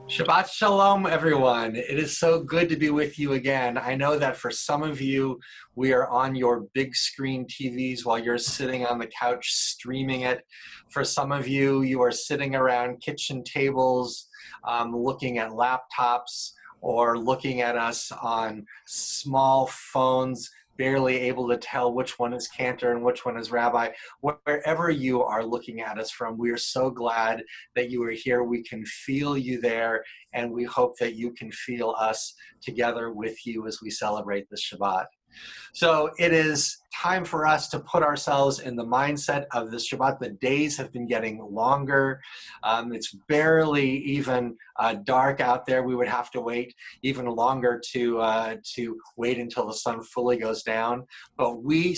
Shabbat Shalom, everyone. It is so good to be with you again. I know that for some of you, we are on your big screen TVs while you're sitting on the couch streaming it. For some of you, you are sitting around kitchen tables, looking at laptops or looking at us on small phones, barely able to tell which one is Cantor and which one is Rabbi. Wherever you are looking at us from, we are so glad that you are here. We can feel you there, and we hope that you can feel us together with you as we celebrate the Shabbat. So it is time for us to put ourselves in the mindset of the Shabbat. The days have been getting longer. It's barely even dark out there. We would have to wait even longer to wait until the sun fully goes down. But the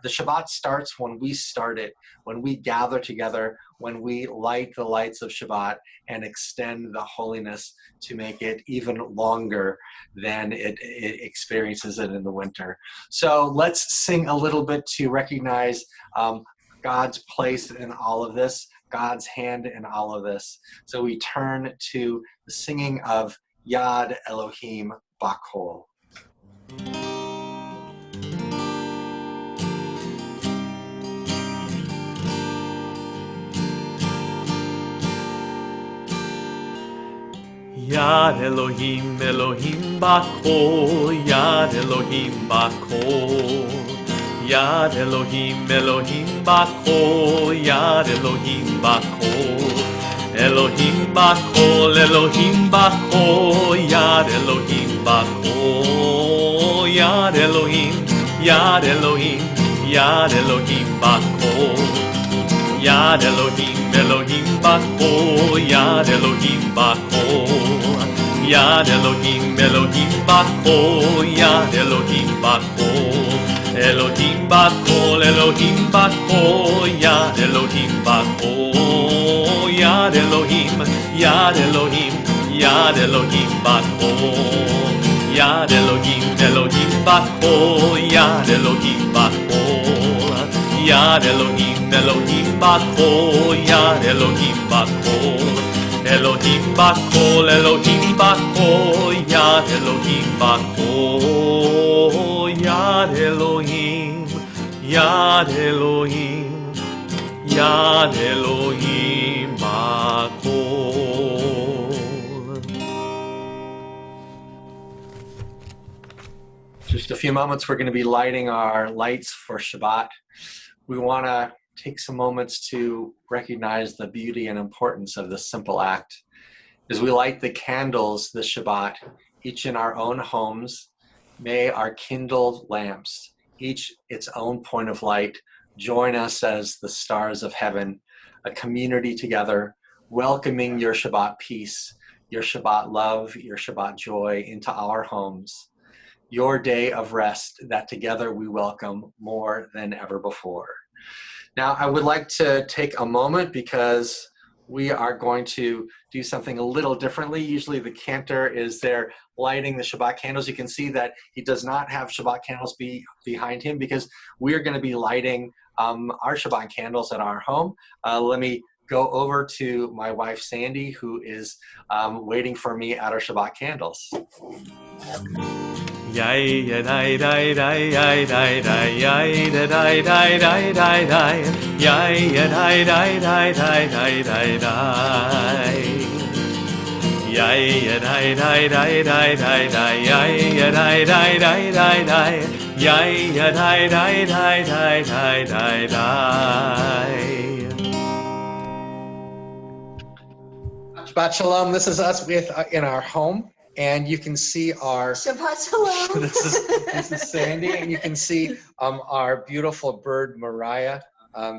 Shabbat starts when we start it, when we gather together, when we light the lights of Shabbat and extend the holiness to make it even longer than it experiences it in the winter. So let's sing a little bit to recognize God's place in all of this, God's hand in all of this. So we turn to the singing of Adat Elohim Bakol. Adat Elohim, Elohim Bakol, Adat Elohim Bakol. Adat Elohim, Elohim Bakol, Adat Elohim Bakol. Elohim Bakol, Elohim Bakol, Adat Elohim Bakol. Adat Elohim, Adat Elohim, Adat Elohim Bakol. Adat Elohim, Elohim Bakol, Adat Elohim Bakol. Adat Elohim, Elohim Bakol, Adat Elohim Bakol. Elohim Bakol, Elohim Bakol, Adat Elohim Bakol. Adat Elohim, Adat Elohim, Adat Elohim Bakol. Adat Elohim, Elohim Bakol, Adat Elohim Bakol. Adat Elohim, Elohim Bakol, Adat Elohim Bakol. Elohim Bakol, Elohim Bakol, Adat Elohim Bakol. Adat Elohim, Adat Elohim, Adat Elohim Bakol. Just a few moments, we're going to be lighting our lights for Shabbat. We want to take some moments to recognize the beauty and importance of this simple act. As we light the candles this Shabbat, each in our own homes, may our kindled lamps, each its own point of light, join us as the stars of heaven, a community together, welcoming your Shabbat peace, your Shabbat love, your Shabbat joy into our homes, your day of rest that together we welcome more than ever before. Now, I would like to take a moment because we are going to do something a little differently. Usually the cantor is there lighting the Shabbat candles. You can see that he does not have Shabbat candles behind him because we are going to be lighting our Shabbat candles at our home. Let me go over to my wife, Sandy, who is waiting for me at our Shabbat candles. Yay da dai dai dai dai dai dai yay da dai dai dai dai dai yay da dai dai dai dai dai dai dai yay da dai dai dai dai dai dai yay da dai dai dai dai dai yay da dai dai dai dai dai dai dai. Shabbat Shalom. This is us in our home, and you can see our Shabbat Shalom. this is Sandy, and you can see our beautiful bird Mariah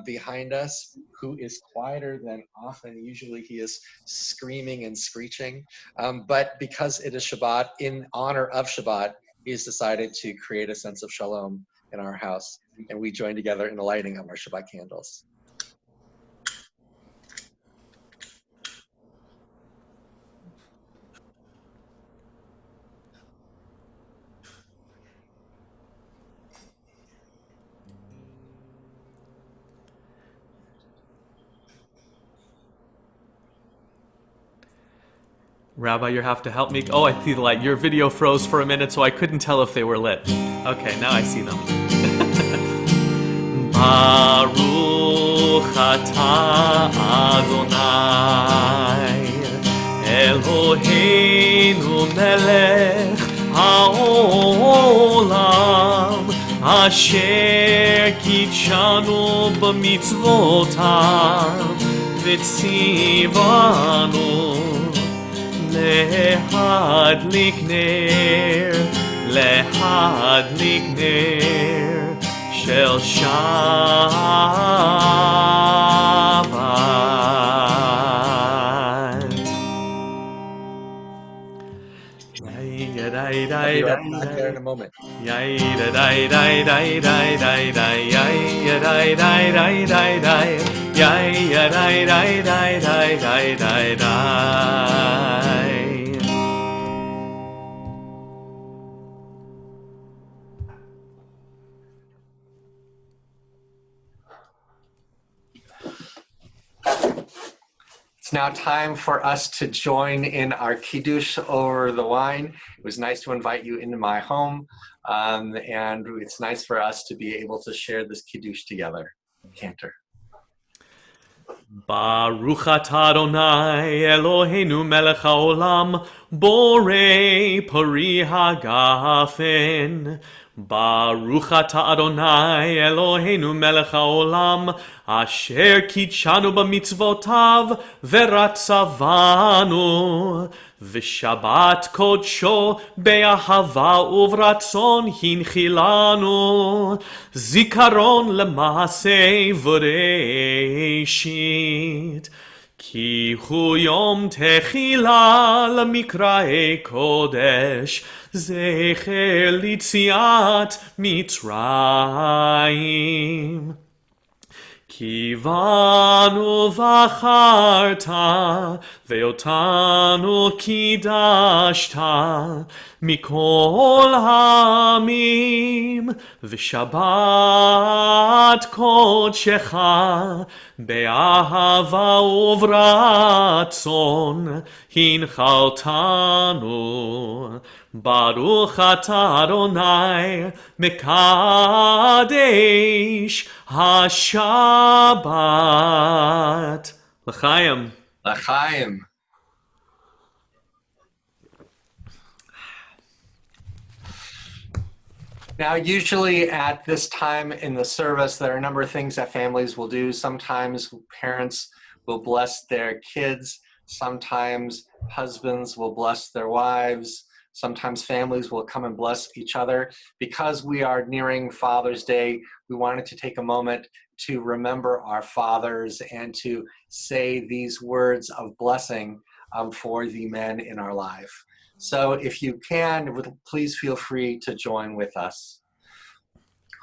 behind us, who is quieter than often. Usually he is screaming and screeching, but because it is Shabbat, in honor of Shabbat, he's decided to create a sense of shalom in our house, and we join together in the lighting of our Shabbat candles. Rabbi, you have to help me. Oh, I see the light. Your video froze for a minute, so I couldn't tell if they were lit. Okay, now I see them. Baruch atah Adonai Eloheinu melech haolam asher kitshanu b'mitzvotav v'tzivanu להדליק נר של שבת. I'll be right back there in a moment. It's now time for us to join in our Kiddush over the wine. It was nice to invite you into my home, and it's nice for us to be able to share this Kiddush together. Cantor. Baruch atah Adonai Eloheinu melech haolam borei pari hagafen. Baruch atah Adonai Eloheinu melech haolam asher kitshanu b'mitzvotav v'ratzavanu v'shabat kodsho be'ahava uvratzon hinchilanu zikaron lema'asei v'reishit כי הוא יום תחילה למקראי קודש, זכר ליציאת מצרים. כי בנו בחרת, ואותנו קידשת, מכל העמים, ושבת קודשך, באהבה וברצון, הנחלתנו. ברוך אתה אדוני מקדש השבת. לחיים. L'chaim. Now, usually at this time in the service, there are a number of things that families will do. Sometimes parents will bless their kids. Sometimes husbands will bless their wives. Sometimes families will come and bless each other. Because we are nearing Father's Day, we wanted to take a moment to remember our fathers and to say these words of blessing for the men in our life. So if you can, please feel free to join with us.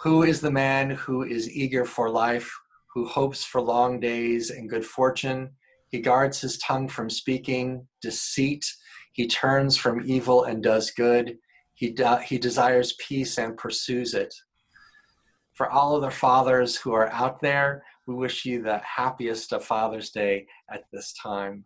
Who is the man who is eager for life, who hopes for long days and good fortune? He guards his tongue from speaking deceit. He turns from evil and does good. He desires peace and pursues it. For all of the fathers who are out there, we wish you the happiest of Father's Day at this time.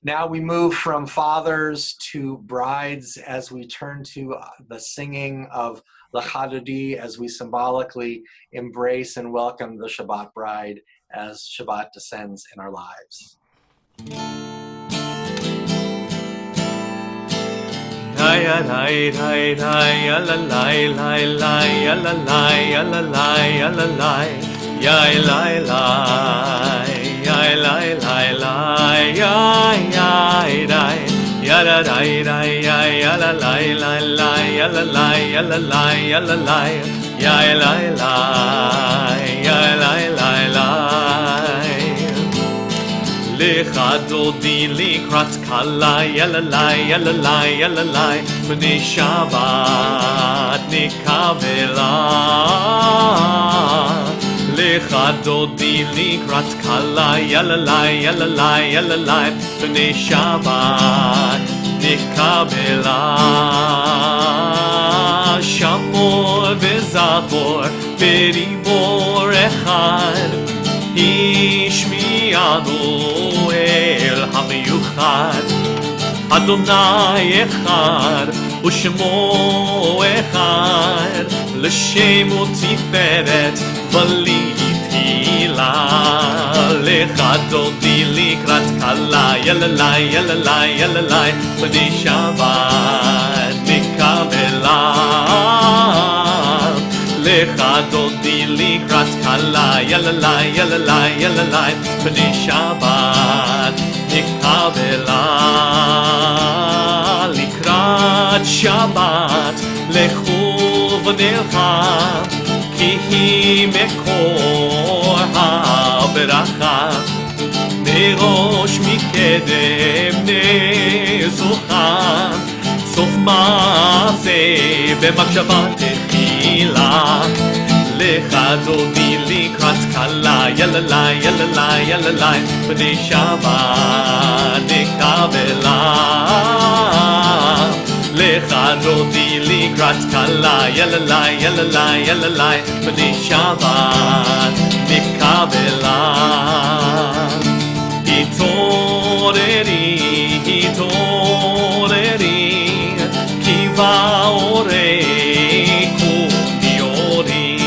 Now we move from fathers to brides as we turn to the singing of L'Chadodi, as we symbolically embrace and welcome the Shabbat bride as Shabbat descends in our lives. L'Chadodi likrat kala yalalai yalalai yalalai b'nei Shabbat nikavela L'Chadodi likrat kala yalalai yalalai yalalai b'nei Shabbat nikavela Shamor v'zachor b'ribor echad השמיענו אל המיוחד אדוני אחד ושמו אחד לשם ותפארת בלי תהילה לחדודי לקראת כלה יללי יללי יללי בני שבת נקבלה לחדודי לקראת כלה יללי יללי יללי בני שבת נקבלה לקראת שבת לכו ונלכה כי היא מקור הברכה מראש מקדם נזוכה סוף מעשה במחשבה תחילה לחדודי לקראת כלה יללי יללי יללי בני שבת נקבלה לחדודי לקראת כלה יללי יללי יללי בני שבת נקבלה התעוררי התעוררי כי באורי קומי אורי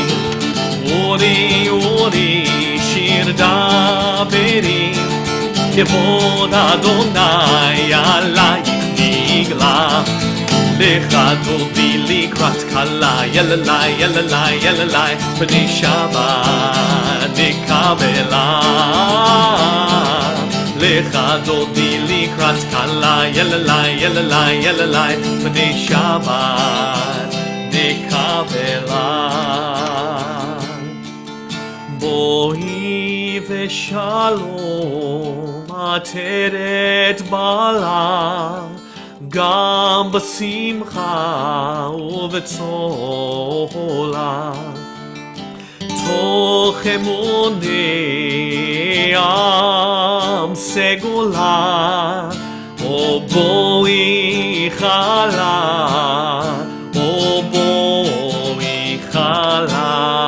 אורי אורי שיר דברי כבוד אדוני עלייך נגלה לחדודי לקראת כלה יללי יללי יללי בני שבת נקבלה לחדודי לקראת כלה יללי יללי יללי בני שבת נקבלה בואי ושלום עטרת בעלה גם בשמחה ובצהלה תוך אמוני עם סגולה או בואי חלה או בואי חלה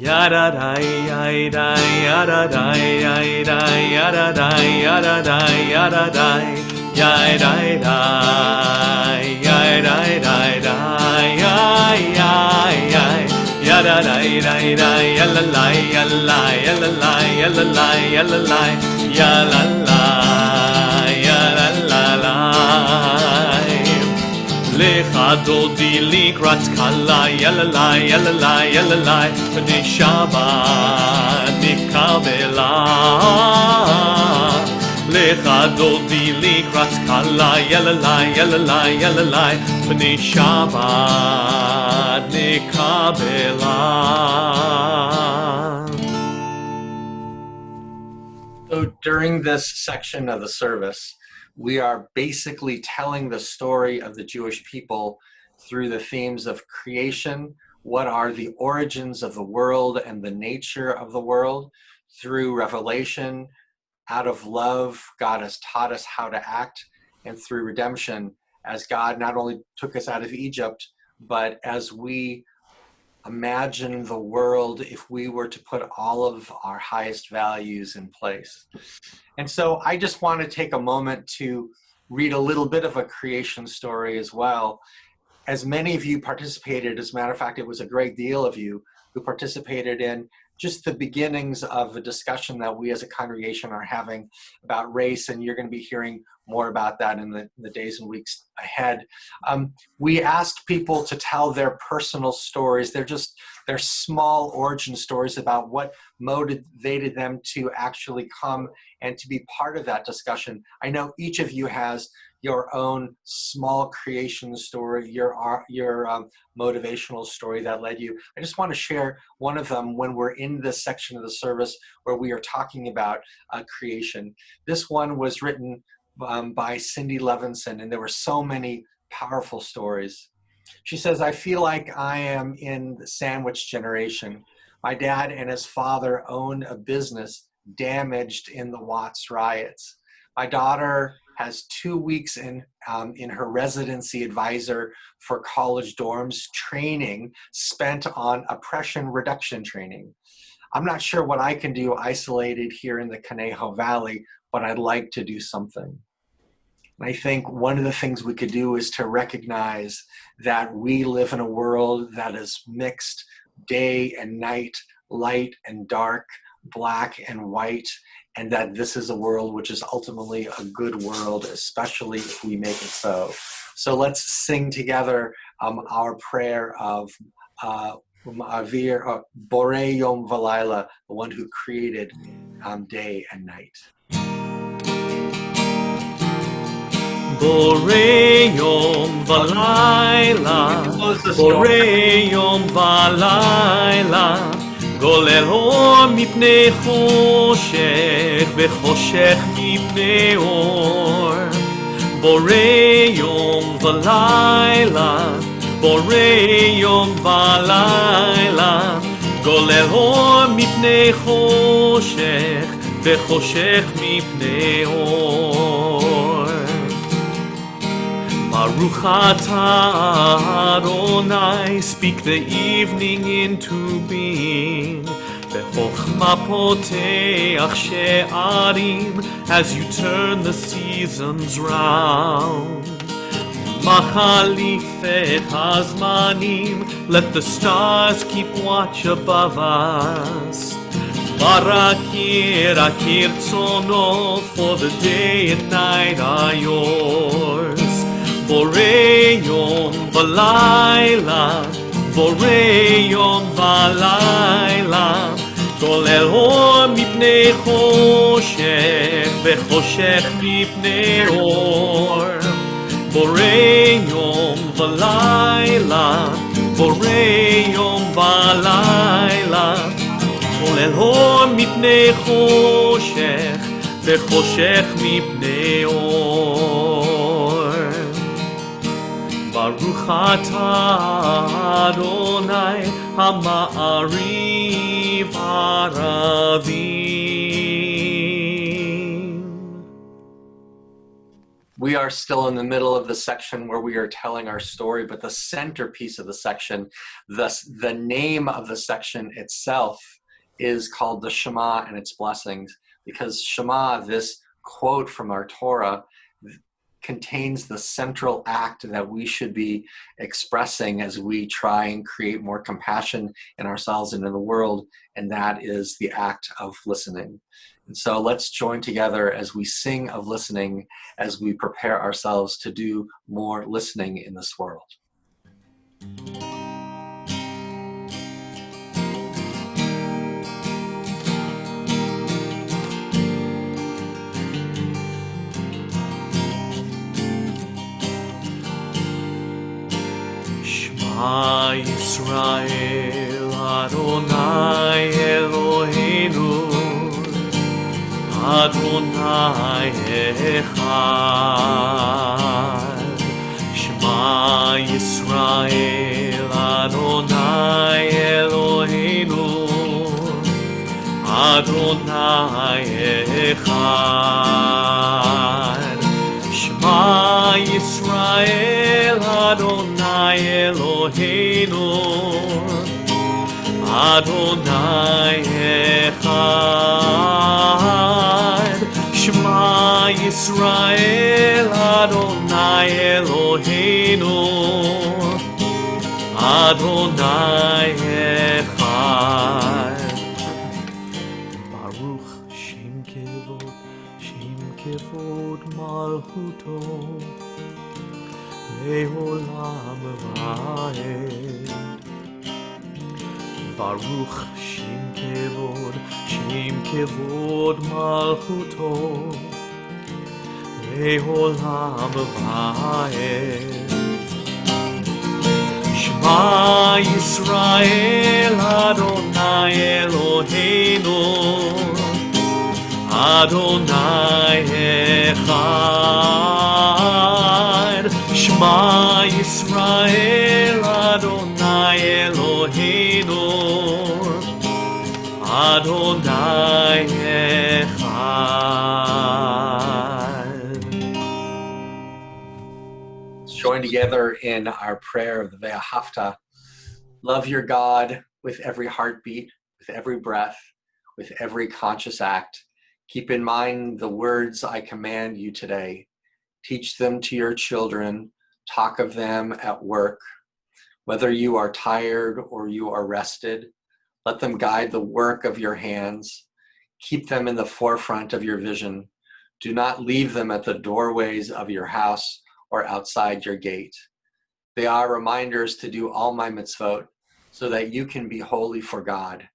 Yadadai, yadai, yadadai, yadai, yadadai, yadadai, yadadai, yadai, yadai, yadai, yadadai, yadai, yalalai, yalalai, yalalai, yalalai, yalalai, yalalai, yalalai. לחדודי לקראת כלה יללי יללי יללי בני שבת נקבלה לחדודי לקראת כלה יללי יללי יללי בני שבת יחד נקבלה. So during this section of the service, we are basically telling the story of the Jewish people through the themes of creation, what are the origins of the world and the nature of the world, through revelation, out of love, God has taught us how to act, and through redemption, as God not only took us out of Egypt, but as we imagine the world if we were to put all of our highest values in place. And so I just want to take a moment to read a little bit of a creation story as well. As many of you participated, as a matter of fact, it was a great deal of you who participated in just the beginnings of a discussion that we as a congregation are having about race, and you're going to be hearing more about that in the days and weeks ahead. We asked people to tell their personal stories. They're small origin stories about what motivated them to actually come and to be part of that discussion. I know each of you has your own small creation story, your motivational story that led you. I just want to share one of them when we're in this section of the service where we are talking about creation. This one was written by Cindy Levinson, and there were so many powerful stories. She says, I feel like I am in the sandwich generation. My dad and his father owned a business damaged in the Watts riots. My daughter has 2 weeks in her residency advisor for college dorms training spent on oppression reduction training. I'm not sure what I can do isolated here in the Conejo Valley, but I'd like to do something. And I think one of the things we could do is to recognize that we live in a world that is mixed, day and night, light and dark, black and white, and that this is a world which is ultimately a good world, especially if we make it so. So let's sing together our prayer of Ma'avir, Borei Yom V'Laila, the one who created day and night. Borei Yom V'Laila, Borei Yom V'Laila, גולל אור מפני חושך וחושך מפני אור. בורא יום ולילה, בורא יום ולילה, גולל אור מפני חושך וחושך מפני אור. Baruch atah Adonai, speak the evening into being. Bechochma poteach she'arim, as you turn the seasons round. Machalif et hazmanim, let the stars keep watch above us. Barakir akir tzono, for the day and night are yours. Borei Yom V'Laila, Borei Yom V'Laila, Golel Or Mipnei Choshech V'Choshech Mipnei Or. Borei Yom V'Laila, Borei Yom V'Laila, Golel Or Mipnei Choshech V'Choshech Mipnei Or. Baruch atah Adonai Ha'ma'ariv Haravim. We are still in the middle of the section where we are telling our story, but the centerpiece of the section, the name of the section itself, is called the Shema and its blessings, because Shema, this quote from our Torah, contains the central act that we should be expressing as we try and create more compassion in ourselves and in the world, and that is the act of listening. And so let's join together as we sing of listening, as we prepare ourselves to do more listening in this world. Shema Yisrael Adonai Eloheinu Adonai Echad. Shema Yisrael Adonai Eloheinu Adonai Echad. Shema Yisrael Adonai Eloheinu Adonai Echad. Shema Yisrael Adonai Eloheinu Adonai Echad. Baruch Shem Kevod Malchuto Leolam Vaed. Baruch Shem Kevod Malchuto Leolam Vaed. Shema Yisrael Adonai Eloheinu Adonai Echad. Shema Yisrael Adonai Eloheinu Adonai Echad. Let's join together in our prayer of the Ve'ahavta. Love your God with every heartbeat, with every breath, with every conscious act. Keep in mind the words I command you today. Teach them to your children. Talk of them at work. Whether you are tired or you are rested, let them guide the work of your hands. Keep them in the forefront of your vision. Do not leave them at the doorways of your house or outside your gate. They are reminders to do all my mitzvot so that you can be holy for God.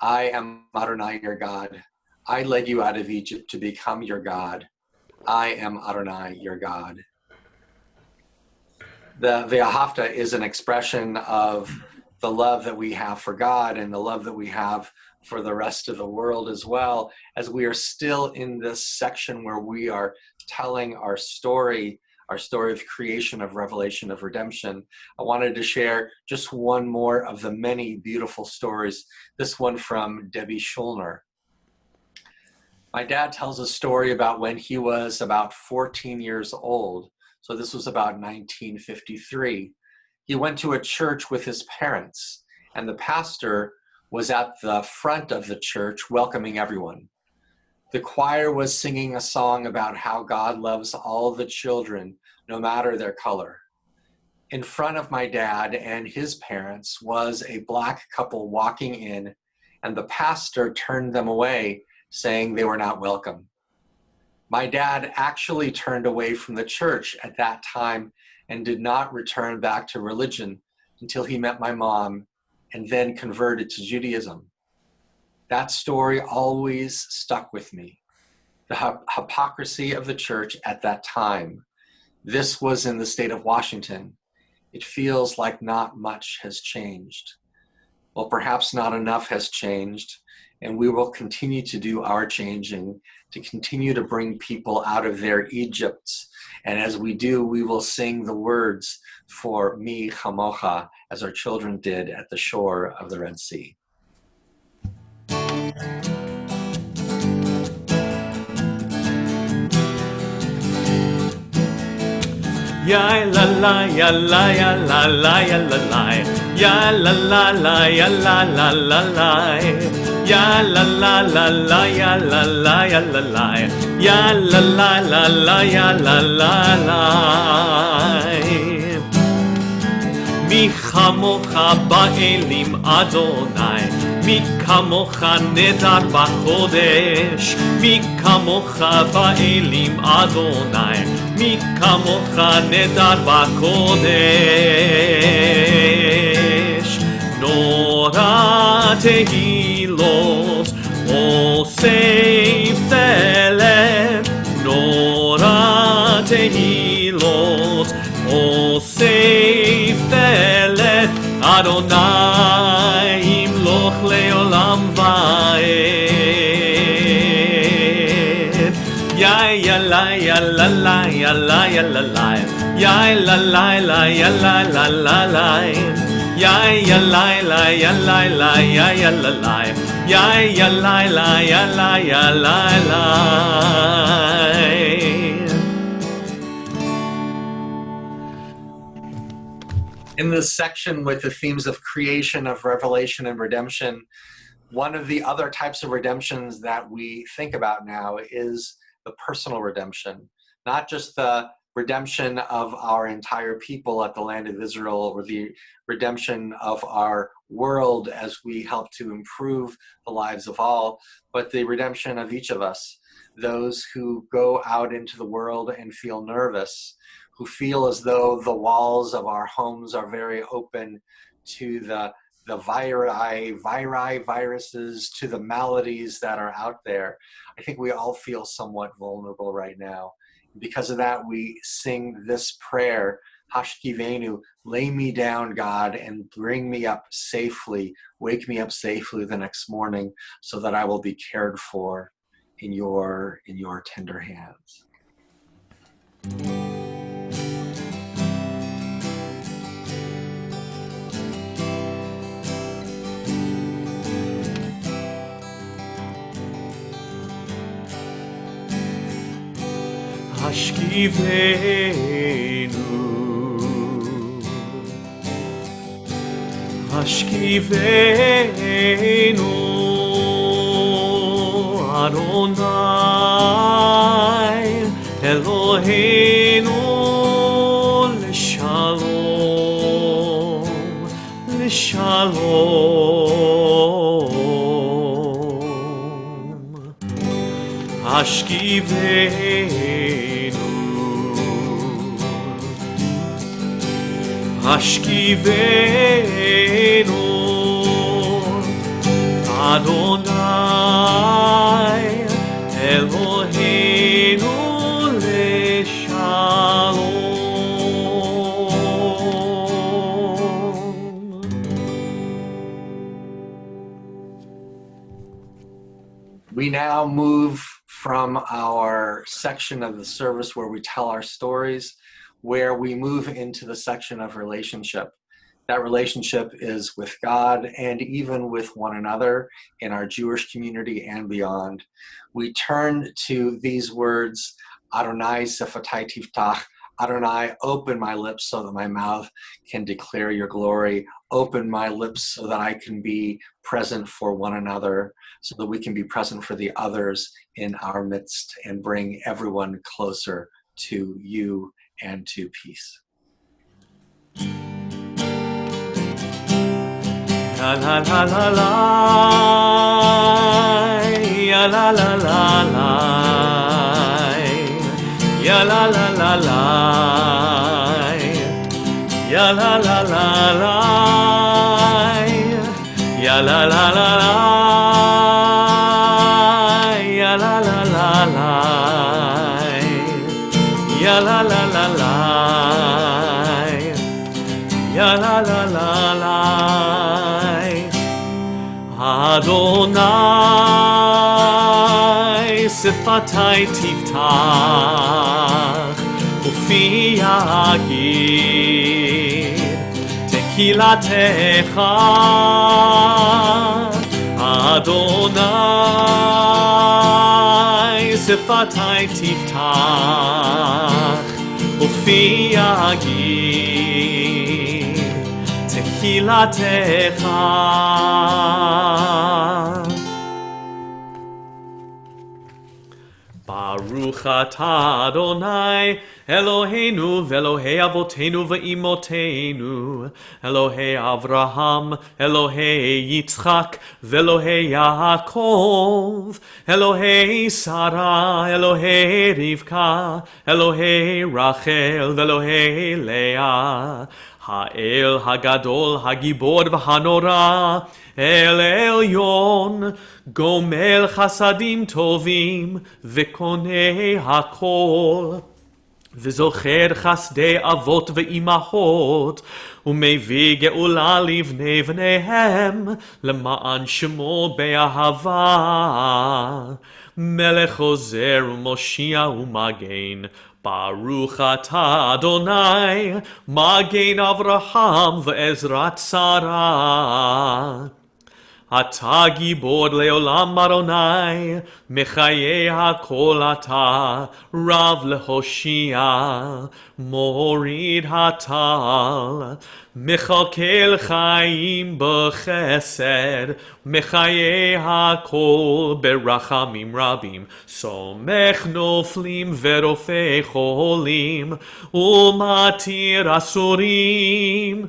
I am Adonai, your God. I led you out of Egypt to become your God. I am Adonai, your God. The Ve'ahavta is an expression of the love that we have for God and the love that we have for the rest of the world, as well as we are still in this section where we are telling our story of creation, of revelation, of redemption. I wanted to share just one more of the many beautiful stories, this one from Debbie Schulner. My dad tells a story about when he was about 14 years old. So this was about 1953. He went to a church with his parents, and the pastor was at the front of the church welcoming everyone. The choir was singing a song about how God loves all the children, no matter their color. In front of my dad and his parents was a black couple walking in, and the pastor turned them away, saying they were not welcome. My dad actually turned away from the church at that time and did not return back to religion until he met my mom and then converted to Judaism. That story always stuck with me. The hypocrisy of the church at that time. This was in the state of Washington. It feels like not much has changed. Well, perhaps not enough has changed, and we will continue to do our changing, to continue to bring people out of their Egypts. And as we do, we will sing the words for Mi Chamocha, as our children did at the shore of the Red Sea. Ya la la ya la ya la la ya la la ya la la la ya la la la la ya la la la la ya la la ya la la ya la la la la ya la la la. Mi chamocha ba'elim Adonai, mi kamocha nedar b'chodesh, mi kamocha ba'elim Adonai, mi kamocha nedar b'chodesh. Nora tehilot, osef telem, nora tehilot, osef telem. Adonai yimloch leolam va'ed. Ya ya la ya la la ya la ya la la ya la la la ya la la la la ya ya la la ya la la ya ya la la ya ya la la ya la ya la la. In this section with the themes of creation, of revelation, and redemption, one of the other types of redemptions that we think about now is the personal redemption, not just the redemption of our entire people at the land of Israel or the redemption of our world as we help to improve the lives of all, but the redemption of each of us, those who go out into the world and feel nervous, who feel as though the walls of our homes are very open to the viruses, to the maladies that are out there. I think we all feel somewhat vulnerable right now. Because of that, we sing this prayer, Hashkivenu, lay me down, God, and bring me up safely, wake me up safely the next morning so that I will be cared for in your tender hands. Hashkivenu, Hashkivenu, Adonai Eloheinu l'shalom, l'shalom. Hashkivenu, Hashkivenu, Adonai Eloheinu l'shalom. We now move from our section of the service where we tell our stories, where we move into the section of relationship. That relationship is with God and even with one another in our Jewish community and beyond. We turn to these words, Adonai Sefatai Tiftach, Adonai, open my lips so that my mouth can declare your glory. Open my lips so that I can be present for one another, so that we can be present for the others in our midst and bring everyone closer to you and to peace. La la la la la, ya la la la la, ya la la la la, ya la la la la, ya la la la la, ya la la la la, ya la la la la, ya la la la la. Adonai Sefatai Tiftach Ufi Yagid Tehilatecha Adonai Sefatai Tiftach Ufi Yagid Tehilatecha. Baruch atah Adonai Eloheinu v'Elohei Avotenu v'Imotenu Elohei Avraham Elohei Yitzchak v'Elohei Yaakov Elohei Sarah Elohei Rivka Elohei Rachel v'Elohei Leah Ha'el Hagadol Hagibor v'Hanora El Elyon Gomel Chasadim Tovim V'Konei Hakol וזוכר חסדי אבות ואימהות, ומביא גאולה לבני בניהם, למען שמו באהבה. מלך עוזר ומושיע ומגן, ברוך אתה אדוני, מגן אברהם ועזרת שרה. אתה גיבור לעולם אדוני, מחיי הכל אתה, רב להושיע, מוריד הטל, מכלכל חיים בחסד, מחיי הכל ברחמים רבים, סומך נופלים ורופא חולים, ומתיר אסורים.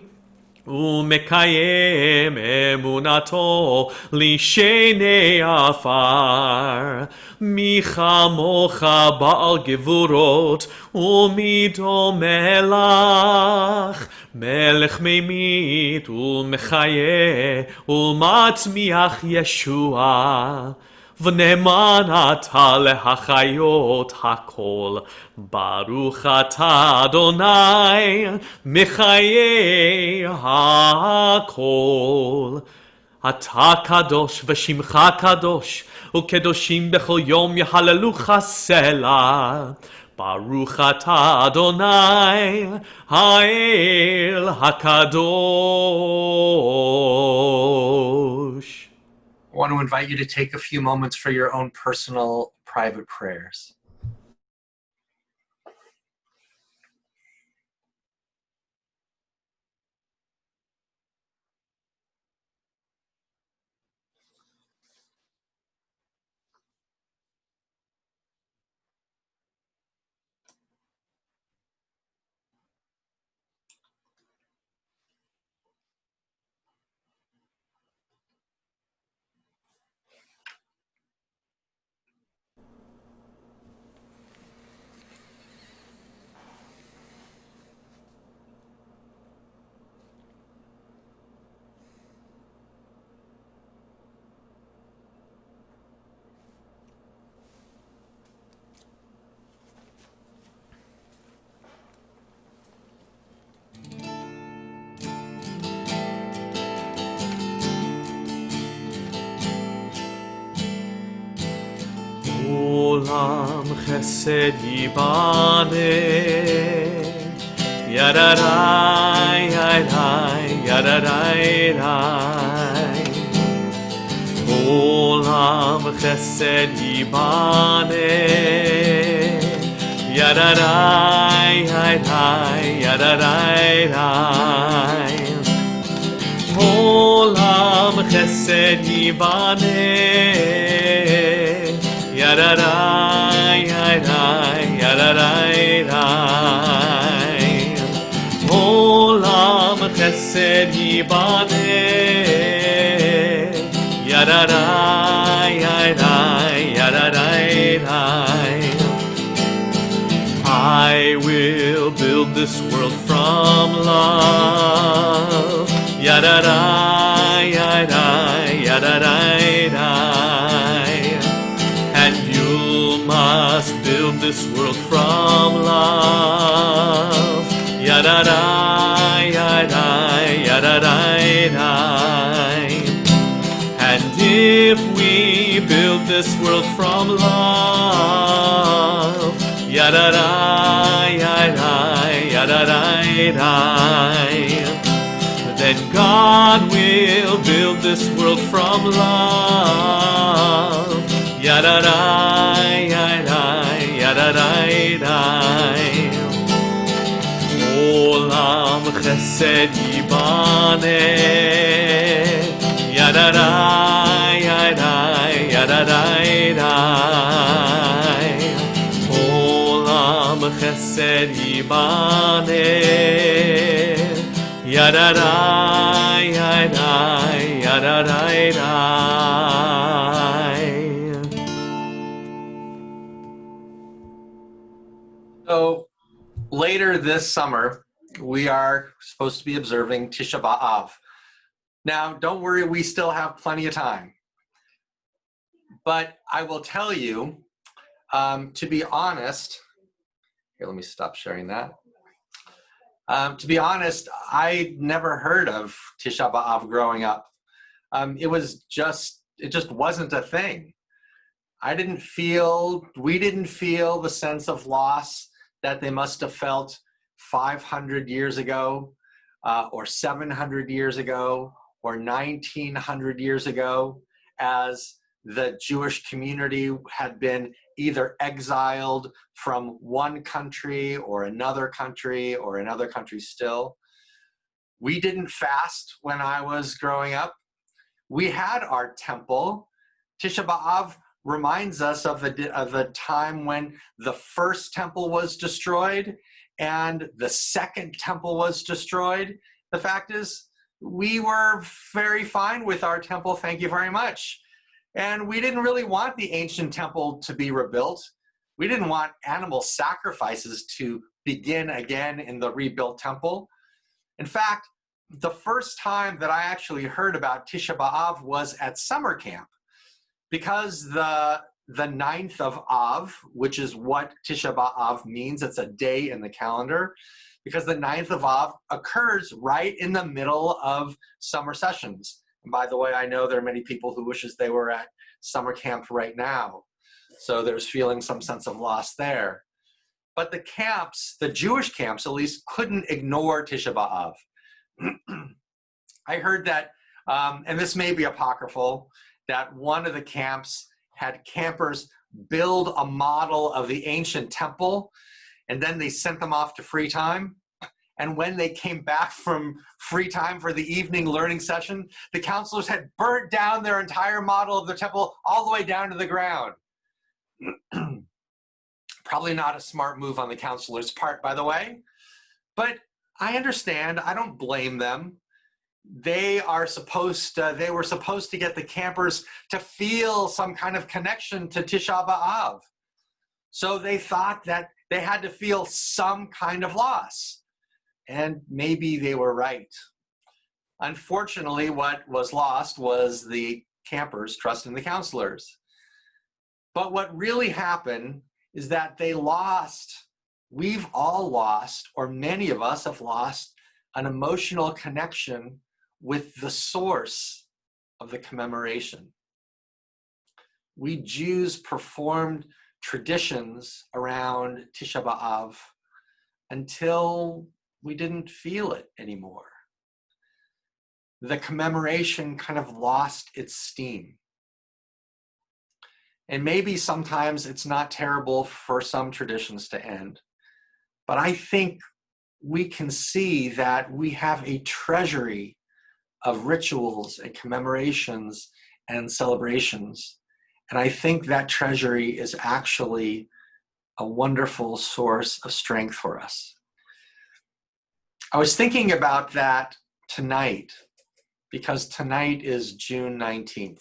ומקיים אמונתו לשני עפר. מי כמוך בעל גבורות ומי דומה לך, מלך ממית ומחיה ומצמיח ישועה. ונאמן אתה להחיות הכל, ברוך אתה אדוני מחיי הכל. אתה קדוש ושמך קדוש, וקדושים בכל יום יהללוך סלה. ברוך אתה אדוני האל הקדוש. I want to invite you to take a few moments for your own personal, private prayers. עולם חסד ייבנה, ידעי ידעי ידעי ידעי. עולם חסד ייבנה, ידעי ידעי ידעי ידעי. עולם חסד ייבנה, ידעי ידעי ידעי ידעי. עולם חסד ייבנה, ידעי ידעי ידעי ידעי. I will build this world from love. Yadadai, yadai, yadadai, yadai. And you must build this world from love. Yadadai, yadai, yadadai, yadai. And if we build this world from love, yadadai, yadai, yadadai, yadai, then God will build this world from love. Yadadai, yadai, yadadai, yadai. Olam chesed yibane, yadadai, yadai, yadadai, yadai. Olam chesed yibane, yadadai, yadai, yadadai, yadai. So later this summer, we are supposed to be observing Tisha B'Av. Now, don't worry, we still have plenty of time. But I will tell you, to be honest, Here, let me stop sharing that. To be honest, I never heard of Tisha B'Av growing up. It just wasn't a thing. We didn't feel the sense of loss that they must have felt 500 years ago, or 700 years ago, or 1900 years ago, as the Jewish community had been either exiled from one country or another country or another country still. We didn't fast when I was growing up. We had our temple. Tisha B'Av reminds us of the time when the first temple was destroyed and the second temple was destroyed. The fact is, we were very fine with our temple, thank you very much. And we didn't really want the ancient temple to be rebuilt. We didn't want animal sacrifices to begin again in the rebuilt temple. In fact, the first time that I actually heard about Tisha B'Av was at summer camp, because the 9th of Av, which is what Tisha B'Av means, it's a day in the calendar, because the 9th of Av occurs right in the middle of summer sessions. And by the way, I know there are many people who wishes they were at summer camp right now. So there's feeling some sense of loss there. But the camps, the Jewish camps at least, couldn't ignore Tisha B'Av. I heard that, and this may be apocryphal, that one of the camps had campers build a model of the ancient temple, and then they sent them off to free time. And when they came back from free time for the evening learning session, the counselors had burnt down their entire model of the temple all the way down to the ground. Probably not a smart move on the counselor's part, by the way, but I understand. I don't blame them. They were supposed to get the campers to feel some kind of connection to Tisha B'Av. So they thought that they had to feel some kind of loss. And maybe they were right. Unfortunately, what was lost was the campers trusting the counselors. But what really happened is that we've all lost, or many of us have lost, an emotional connection with the source of the commemoration. We Jews performed traditions around Tisha B'Av until we didn't feel it anymore. The commemoration kind of lost its steam. And maybe sometimes it's not terrible for some traditions to end, but I think we can see that we have a treasury of rituals and commemorations and celebrations. And I think that treasury is actually a wonderful source of strength for us. I was thinking about that tonight, because tonight is June 19th.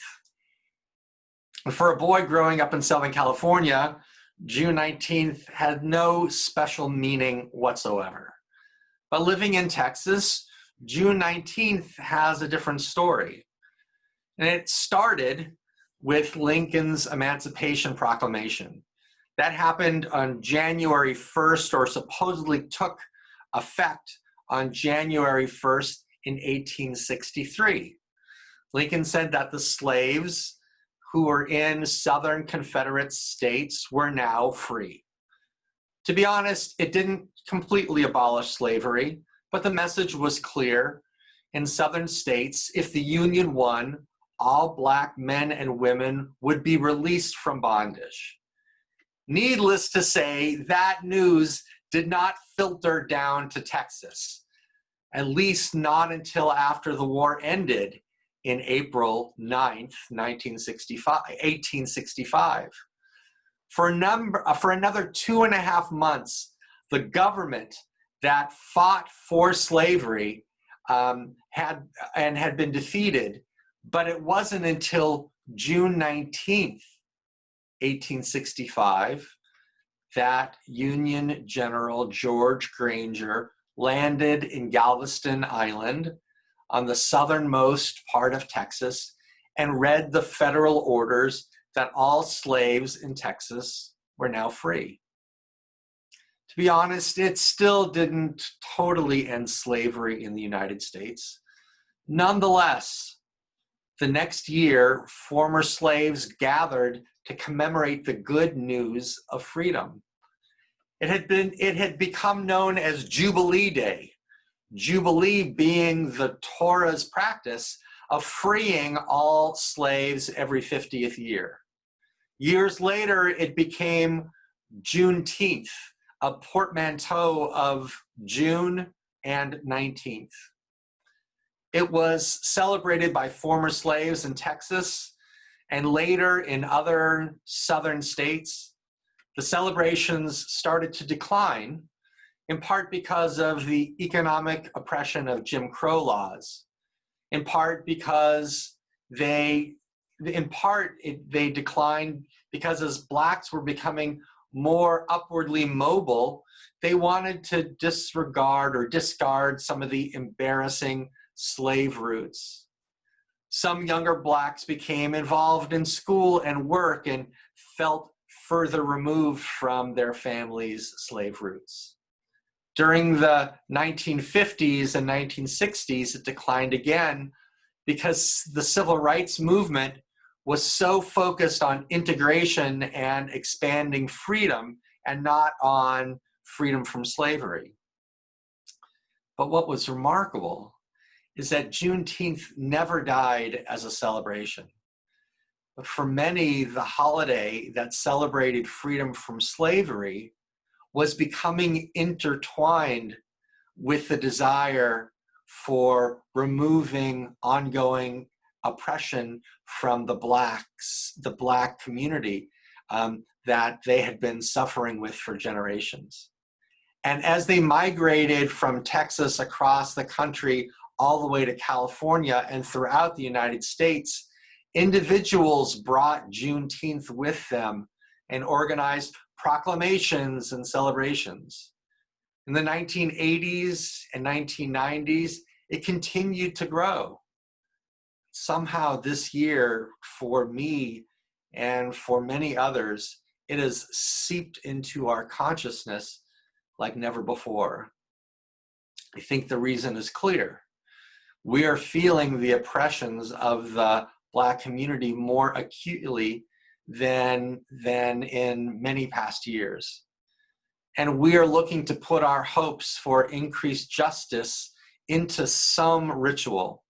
And for a boy growing up in Southern California, June 19th had no special meaning whatsoever. But living in Texas, June 19th has a different story. And it started with Lincoln's Emancipation Proclamation. That happened on January 1st, or supposedly took effect on January 1st in 1863. Lincoln said that the slaves who were in Southern Confederate states were now free. To be honest, it didn't completely abolish slavery, but the message was clear. In Southern states, if the Union won, all Black men and women would be released from bondage. Needless to say, that news did not filter down to Texas, at least not until after the war ended in April 9th, 1865. For another 2.5 months, the government that fought for slavery had been defeated, but it wasn't until June 19th, 1865, that Union General George Granger landed in Galveston Island on the southernmost part of Texas and read the federal orders that all slaves in Texas were now free. To be honest, it still didn't totally end slavery in the United States. Nonetheless, the next year, former slaves gathered to commemorate the good news of freedom. It had become known as Jubilee Day. Jubilee being the Torah's practice of freeing all slaves every 50th year. Years later, it became Juneteenth, a portmanteau of June and 19th. It was celebrated by former slaves in Texas and later in other southern states. The celebrations started to decline, in part because of the economic oppression of Jim Crow laws, in part because they declined because as Blacks were becoming more upwardly mobile, they wanted to discard some of the embarrassing slave routes. Some younger Blacks became involved in school and work and felt further removed from their families' slave roots. During the 1950s and 1960s, it declined again because the civil rights movement was so focused on integration and expanding freedom and not on freedom from slavery. But what was remarkable is that Juneteenth never died as a celebration. But for many, the holiday that celebrated freedom from slavery was becoming intertwined with the desire for removing ongoing oppression from the Black community that they had been suffering with for generations. And as they migrated from Texas across the country all the way to California and throughout the United States, individuals brought Juneteenth with them and organized proclamations and celebrations. In the 1980s and 1990s, it continued to grow. Somehow this year, for me and for many others, it has seeped into our consciousness like never before. I think the reason is clear. We are feeling the oppressions of the Black community more acutely than in many past years. And we are looking to put our hopes for increased justice into some ritual.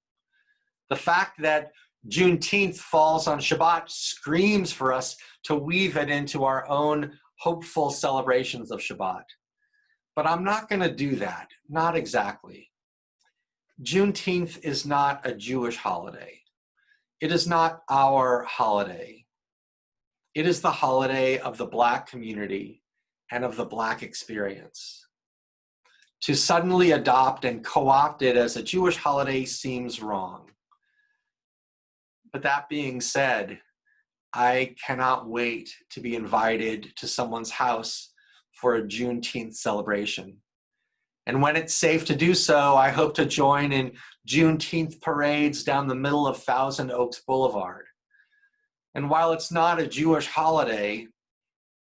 The fact that Juneteenth falls on Shabbat screams for us to weave it into our own hopeful celebrations of Shabbat. But I'm not going to do that, not exactly. Juneteenth is not a Jewish holiday. It is not our holiday. It is the holiday of the Black community and of the Black experience. To suddenly adopt and co-opt it as a Jewish holiday seems wrong. But that being said, I cannot wait to be invited to someone's house for a Juneteenth celebration. And when it's safe to do so, I hope to join in Juneteenth parades down the middle of Thousand Oaks Boulevard. And while it's not a Jewish holiday,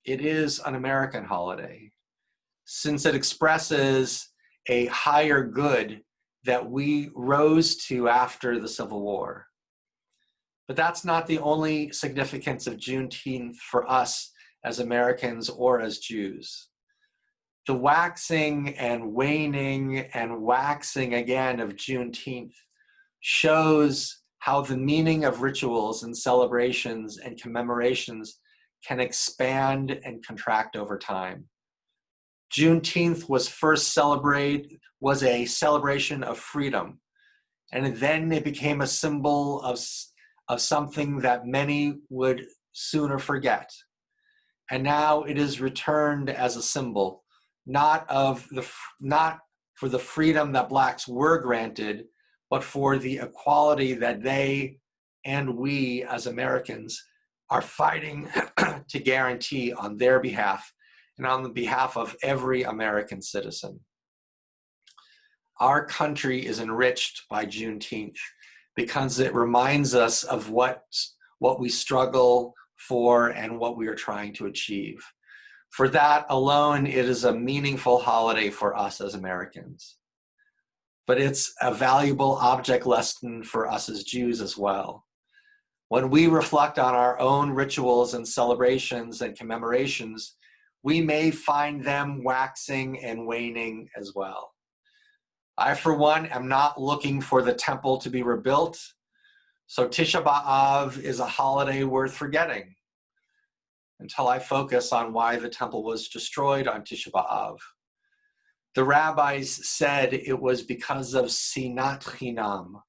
it is an American holiday, since it expresses a higher good that we rose to after the Civil War. But that's not the only significance of Juneteenth for us as Americans or as Jews. The waxing and waning and waxing again of Juneteenth shows how the meaning of rituals and celebrations and commemorations can expand and contract over time. Juneteenth was a celebration of freedom, and then it became a symbol of something that many would sooner forget. And now it is returned as a symbol, not for the freedom that Blacks were granted, but for the equality that they and we as Americans are fighting to guarantee on their behalf and on the behalf of every American citizen. Our country is enriched by Juneteenth because it reminds us of what we struggle for and what we are trying to achieve. For that alone, it is a meaningful holiday for us as Americans. But it's a valuable object lesson for us as Jews as well. When we reflect on our own rituals and celebrations and commemorations, we may find them waxing and waning as well. I, for one, am not looking for the temple to be rebuilt, so Tisha B'Av is a holiday worth forgetting until I focus on why the temple was destroyed on Tisha B'Av. The rabbis said it was because of sinat chinam,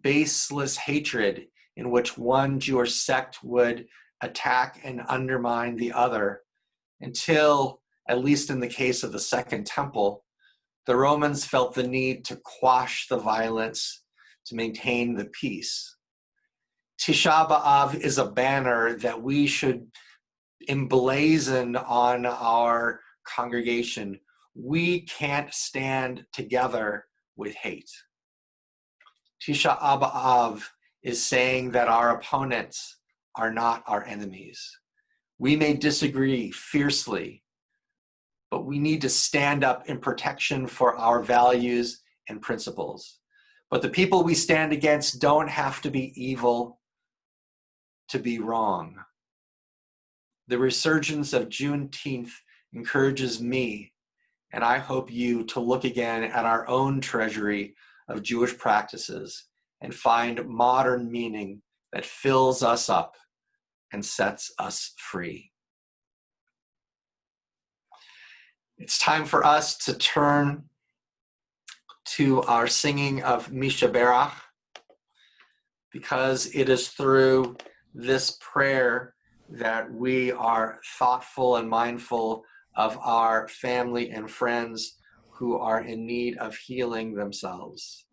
baseless hatred in which one Jewish sect would attack and undermine the other until, at least in the case of the Second Temple, the Romans felt the need to quash the violence to maintain the peace. Tisha B'Av is a banner that we should emblazon on our congregation. We can't stand together with hate. Tisha B'Av is saying that our opponents are not our enemies. We may disagree fiercely, but we need to stand up in protection for our values and principles. But the people we stand against don't have to be evil to be wrong. The resurgence of Juneteenth encourages me, and I hope you, to look again at our own treasury of Jewish practices and find modern meaning that fills us up and sets us free. It's time for us to turn to our singing of Mishaberach, because it is through this prayer that we are thoughtful and mindful of our family and friends who are in need of healing themselves.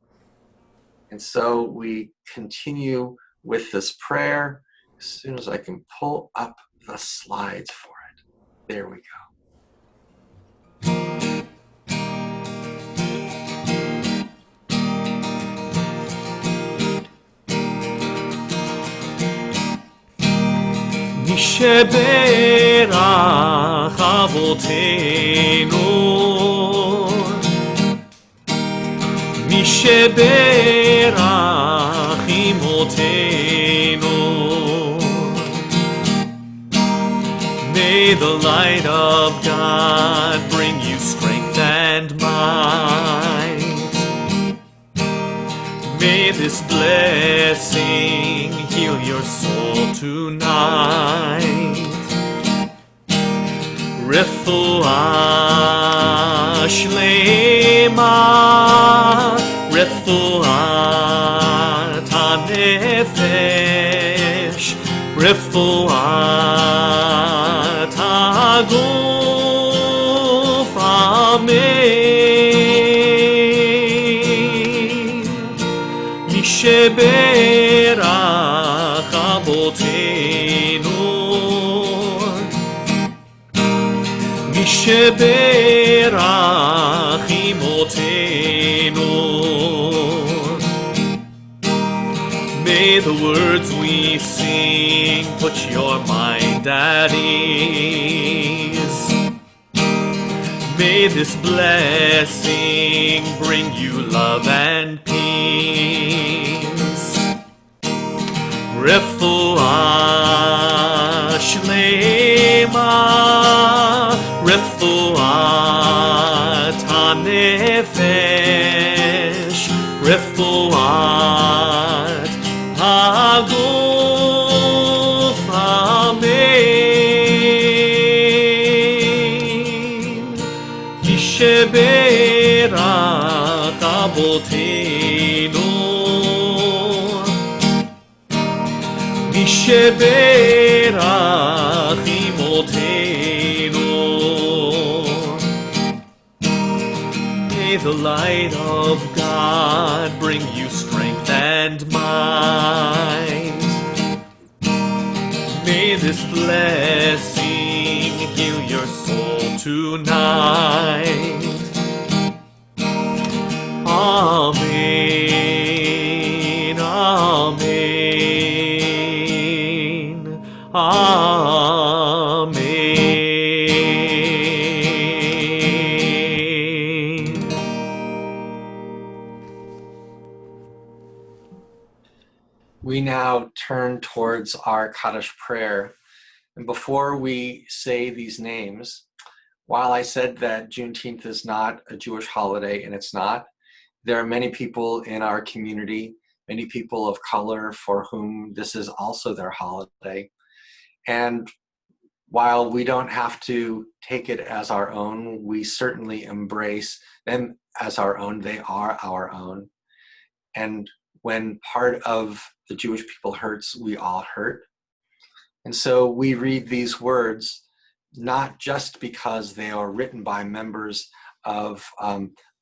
And so we continue with this prayer as soon as I can pull up the slides for it. There we go. משברך אבותינו, משברך אמותינו. May the light of God bring you strength and might. May this blessing heal your soul tonight. Refuah shlema, refuah hanefesh, refuah haguf, amen. Misheberach abotenu, Misheberach imotenu. May the words we sing put your mind at ease. May this blessing bring you love and peace. Refuah shlema, refuah hanefesh, refuah haguf, amen. Misheberach abotenu, Misheberach imotenu. May the light of God bring you strength and might. May this blessing heal your soul tonight. Amen, amen, amen. We now turn towards our Kaddish prayer. And before we say these names, while I said that Juneteenth is not a Jewish holiday, and it's not, there are many people in our community, many people of color for whom this is also their holiday. And while we don't have to take it as our own, we certainly embrace them as our own. They are our own. And when part of the Jewish people hurts, we all hurt. And so we read these words, not just because they are written by members of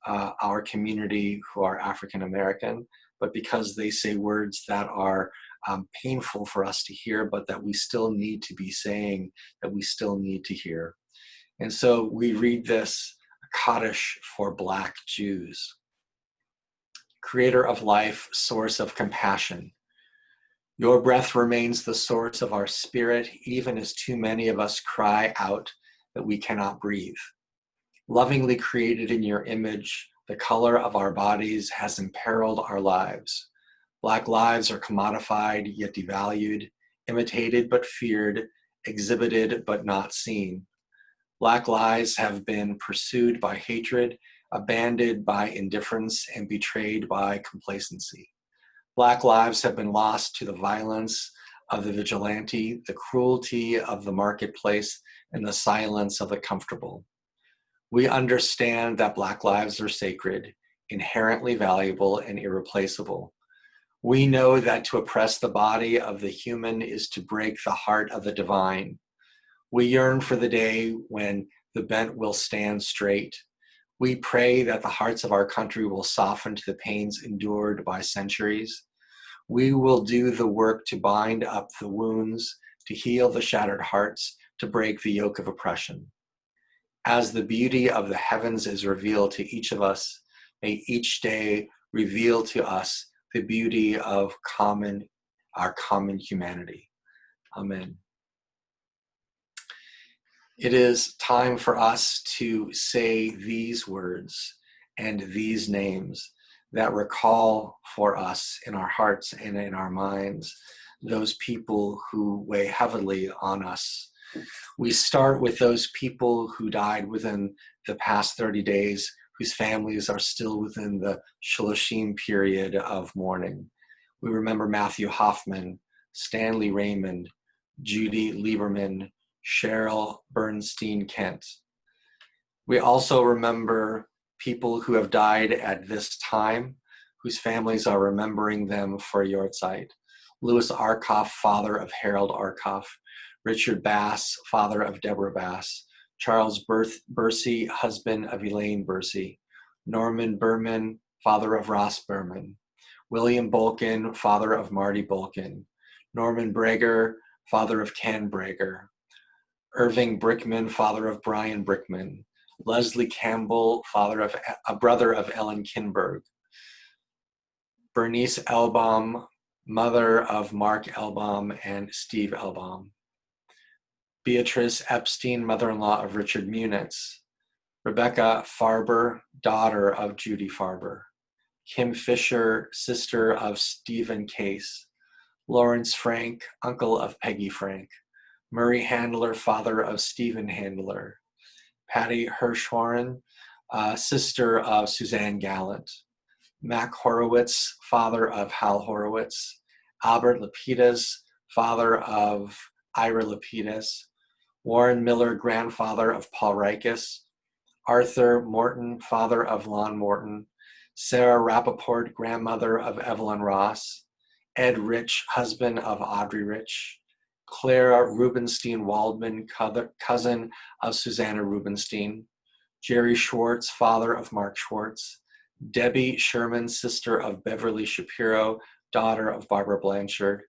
our community who are African American, but because they say words that are painful for us to hear, but that we still need to be saying, that we still need to hear. And so we read this Kaddish for Black Jews. Creator of life, source of compassion. Your breath remains the source of our spirit, even as too many of us cry out that we cannot breathe. Lovingly created in your image, the color of our bodies has imperiled our lives. Black lives are commodified yet devalued, imitated but feared, exhibited but not seen. Black lives have been pursued by hatred, abandoned by indifference, and betrayed by complacency. Black lives have been lost to the violence of the vigilante, the cruelty of the marketplace, and the silence of the comfortable. We understand that Black lives are sacred, inherently valuable, and irreplaceable. We know that to oppress the body of the human is to break the heart of the divine. We yearn for the day when the bent will stand straight. We pray that the hearts of our country will soften to the pains endured by centuries. We will do the work to bind up the wounds, to heal the shattered hearts, to break the yoke of oppression. As the beauty of the heavens is revealed to each of us, may each day reveal to us the beauty of our common humanity. Amen. It is time for us to say these words and these names that recall for us in our hearts and in our minds those people who weigh heavily on us. We start with those people who died within the past 30 days, whose families are still within the Shloshim period of mourning. We remember Matthew Hoffman, Stanley Raymond, Judy Lieberman, Cheryl Bernstein Kent. We also remember people who have died at this time, whose families are remembering them for Yortzeit. Louis Arkoff, father of Harold Arkoff. Richard Bass, father of Deborah Bass. Charles Bursey, husband of Elaine Bursey. Norman Berman, father of Ross Berman. William Bolkin, father of Marty Bolkin. Norman Brager, father of Ken Brager. Irving Brickman, father of Brian Brickman. Leslie Campbell, brother of Ellen Kinberg. Bernice Elbaum, mother of Mark Elbaum and Steve Elbaum. Beatrice Epstein, mother-in-law of Richard Munitz. Rebecca Farber, daughter of Judy Farber. Kim Fisher, sister of Stephen Case. Lawrence Frank, uncle of Peggy Frank. Murray Handler, father of Stephen Handler. Patty Hirschhorn, sister of Suzanne Gallant. Mac Horowitz, father of Hal Horowitz. Albert Lapidus, father of Ira Lapidus. Warren Miller, grandfather of Paul Reichus. Arthur Morton, father of Lon Morton. Sarah Rappaport, grandmother of Evelyn Ross. Ed Rich, husband of Audrey Rich. Clara Rubenstein Waldman, cousin of Susanna Rubenstein. Jerry Schwartz, father of Mark Schwartz. Debbie Sherman, sister of Beverly Shapiro, daughter of Barbara Blanchard.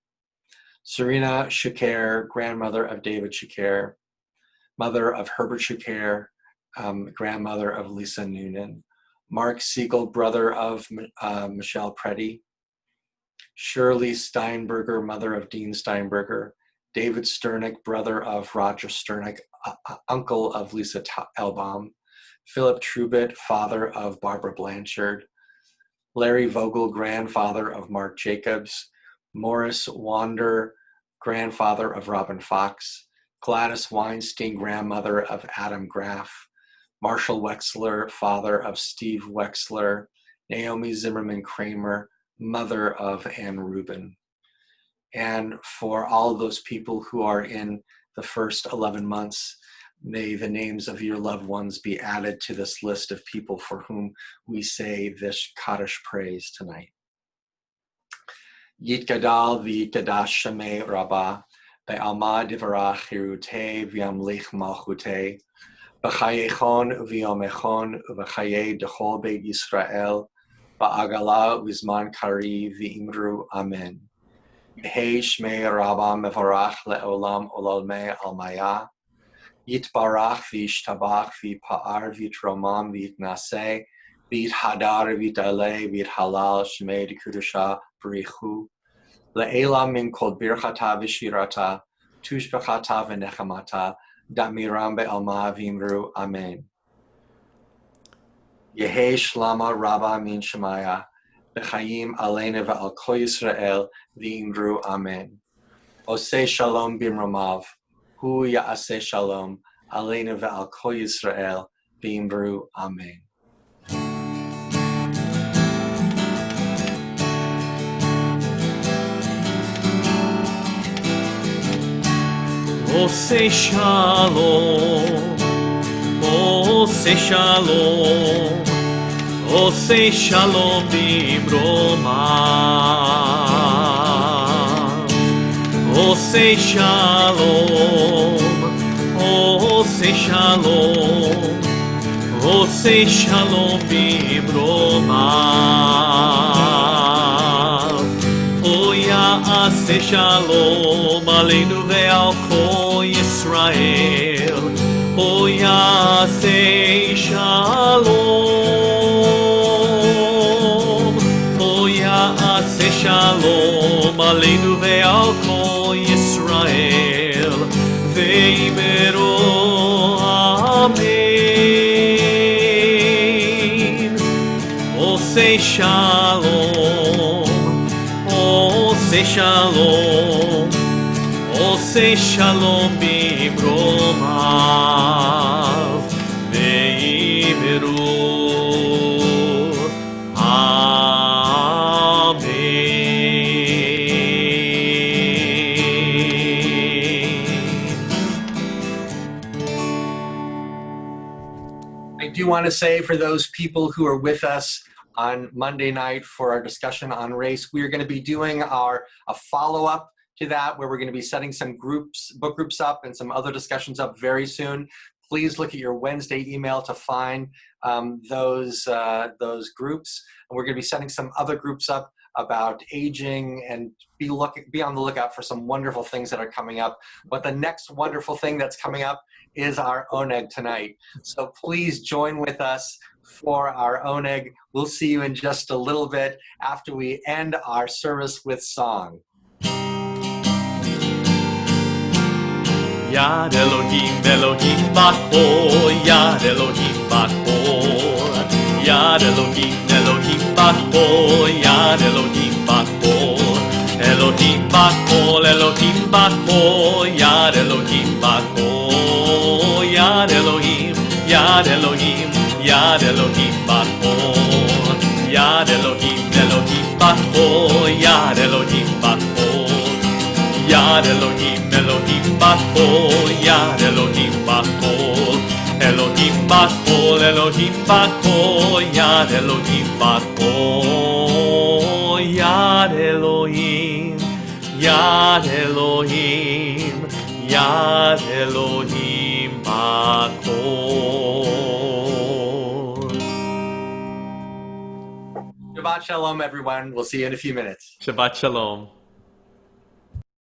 Serena Shuker, grandmother of David Shuker. Mother of Herbert Shuker, grandmother of Lisa Noonan. Mark Siegel, brother of Michelle Preddy. Shirley Steinberger, mother of Dean Steinberger. David Sternick, brother of Roger Sternick, uncle of Lisa Elbaum. Philip Trubitt, father of Barbara Blanchard. Larry Vogel, grandfather of Mark Jacobs. Morris Wander, grandfather of Robin Fox, Gladys Weinstein, grandmother of Adam Graff, Marshall Wexler, father of Steve Wexler, Naomi Zimmerman Kramer, mother of Ann Rubin. And for all those people who are in the first 11 months, may the names of your loved ones be added to this list of people for whom we say this Kaddish praise tonight. Yitgadal v'yitgadash Shemei Rabbah, be'alma divarach hirutei v'yamlich malchutei, b'chayechon v'yomechon v'chayei dechol beit Yisrael, ba'agala v'zman kari v'imru amen. Yehei Shmei Rabbah mevarach le'olam olalmei almaya, Yitbarach v'yishtabach v'yipa'ar v'yitromam v'yitnaseh, v'yithadar v'yit'aleh v'yithalal Shmei d'Kudusha b'richu, le'elam min kol birchata v'shirata, tushbechata v'nechamata, damiram be'alma v'imru amen. Yehei Shlama Rabbah min Shemaya, b'chayim aleinu v'al kol Yisrael v'imru amen. Oseh shalom b'imromav, hu ya'aseh shalom, aleinu ve'al kol Yisrael, v'imru amen. Oseh shalom, oseh shalom, oseh shalom b'imromav. Oseh shalom, oseh shalom, oseh shalom b'imromav. O ya'aseh shalom aleinu ve'al kol Yisrael. O ya'aseh shalom, O ya'aseh shalom aleinu ve'al kol Yisrael, ve'imru amen. Oseh shalom, oseh shalom, oseh shalom b'imromav, ve'imru I do want to say for those people who are with us on Monday night for our discussion on race, we are going to be doing a follow-up to that where we're going to be setting some book groups up and some other discussions up very soon. Please look at your Wednesday email to find those groups. And we're going to be setting some other groups up about aging and be on the lookout for some wonderful things that are coming up. But the next wonderful thing that's coming up is our oneg tonight. So please join with us for our oneg. We'll see you in just a little bit after we end our service with song. Yad Elohim, Elohim Bachor, Yad Elohim Bachor, Yad Elohim, Elohim Bachor, Yad Elohim Bachor, Elohim Bachor, Elohim Bachor, Yad Elohim Bachor, Yad Elohim, Yad Elohim, Yad Elohim Bachor, Yad Elohim, Elohim Bachor, Yad Elohim Bachor, Yad Elohim, Elohim Bachor, Yad Elohim Bachor, Elohim Bachor, Elohim Bachor, Yad Elohim Bachor, Yad Elohim, Yad Elohim, Yad Elohim Bachor. Shabbat shalom, everyone. We'll see you in a few minutes. Shabbat Shalom.